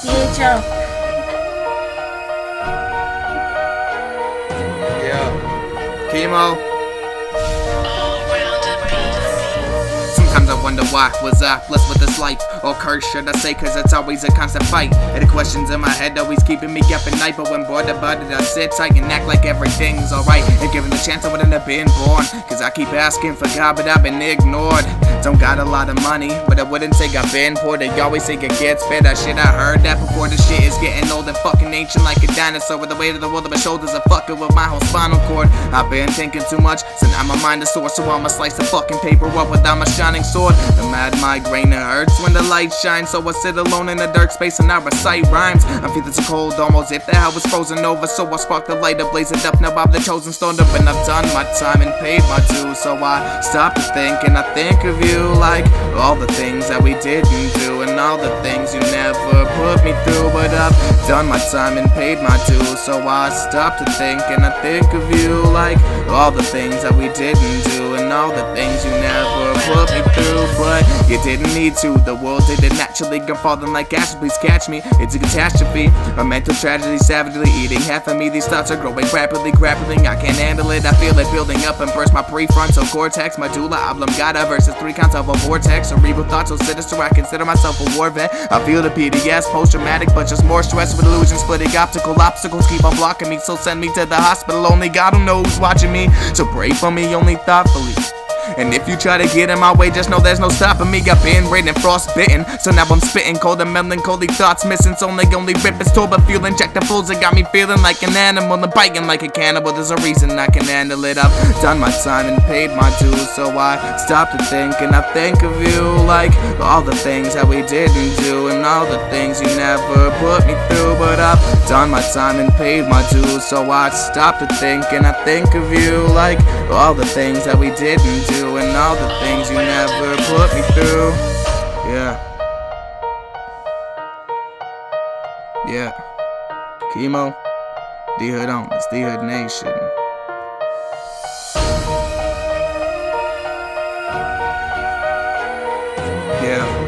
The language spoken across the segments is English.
DHL. Yeah. Kemo. Sometimes I wonder why was I blessed with this life, or cursed should I say, cause it's always a constant fight. And the questions in my head always keeping me up at night, but when bored about it I sit tight and act like everything's alright. And given the chance I wouldn't have been born, cause I keep asking for God but I've been ignored. Don't got a lot of money, but I wouldn't say I've been poor. They always say it gets better, shit I heard that before. The shit is getting old and fucking ancient like a dinosaur, with the weight of the world on my shoulders and fucking with my whole spinal cord. I've been thinking too much, so now my mind is sore, so I'ma slice the fucking paper up without my shining sword. A mad migraine, it hurts when the light shines, so I sit alone in a dark space and I recite rhymes. I'm feeling so cold, almost if the hell was frozen over, so I spark the light up, blaze it up. Now I'm the chosen stone up, and I've done my time and paid my dues, so I stop to think and I think of you, like all the things that we didn't do and all the things you never put me through. But I've done my time and paid my dues, so I stop to think and I think of you, like all the things that we didn't do and all the things you never put me through. But you didn't need to, the world didn't naturally come falling like acid. Please catch me, it's a catastrophe, a mental tragedy, savagely eating half of me. These thoughts are growing rapidly, grappling, I can't handle it. I feel it building up and burst my prefrontal cortex, medulla oblongata versus 3 counts of a vortex. Cerebral thoughts so sinister I consider myself a war vet. I feel the PTS, post-traumatic, but just more stress with illusions splitting. Optical obstacles keep on blocking me, so send me to the hospital. Only God who knows watching me, so pray for me only thoughtfully. And if you try to get in my way, just know there's no stopping me. I've been raining frostbitten, so now I'm spitting cold and melancholy thoughts missing. So only rip is told, but feel injectables. It got me feeling like an animal and biting like a cannibal. There's a reason I can handle it. I've done my time and paid my dues, so I stop to think and I think of you, like all the things that we didn't do and all the things you never put me through. But I've done my time and paid my dues, so I stop to think and I think of you, like all the things that we didn't do and all the things you never put me through. Yeah. Yeah. Kemo. D-Hood on. It's D-Hood Nation. Yeah.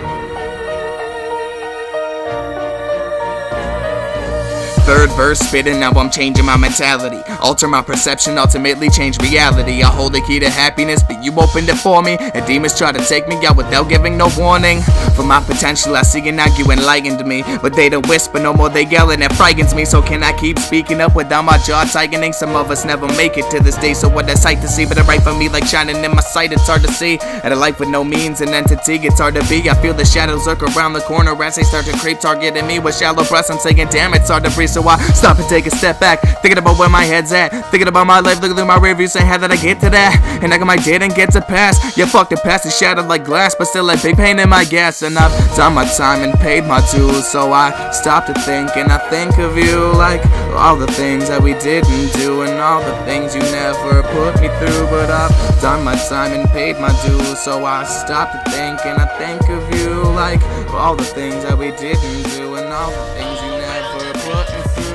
Third verse spitting, now I'm changing my mentality. Alter my perception, ultimately change reality. I hold the key to happiness, but you opened it for me. And demons try to take me out without giving no warning. For my potential, I see it now, you enlightened me. But they don't whisper no more, they yelling, it frightens me. So can I keep speaking up without my jaw tightening? Some of us never make it to this day, so what a sight to see. But it right for me like shining in my sight, it's hard to see. And a life with no means, an entity, it's hard to be. I feel the shadows lurk around the corner as they start to creep, targeting me with shallow breaths. I'm saying damn, it's hard to breathe. So I stop and take a step back, thinking about where my head's at, thinking about my life, looking through my rearview, saying how did I get to that? And how come I didn't get to pass? Yeah, fuck the past is shattered like glass, but still a big pain in my gas. And I've done my time and paid my dues, so I stop to think and I think of you, like all the things that we didn't do and all the things you never put me through. But I've done my time and paid my dues, so I stop to think and I think of you, like all the things that we didn't do and all the things you never put me through.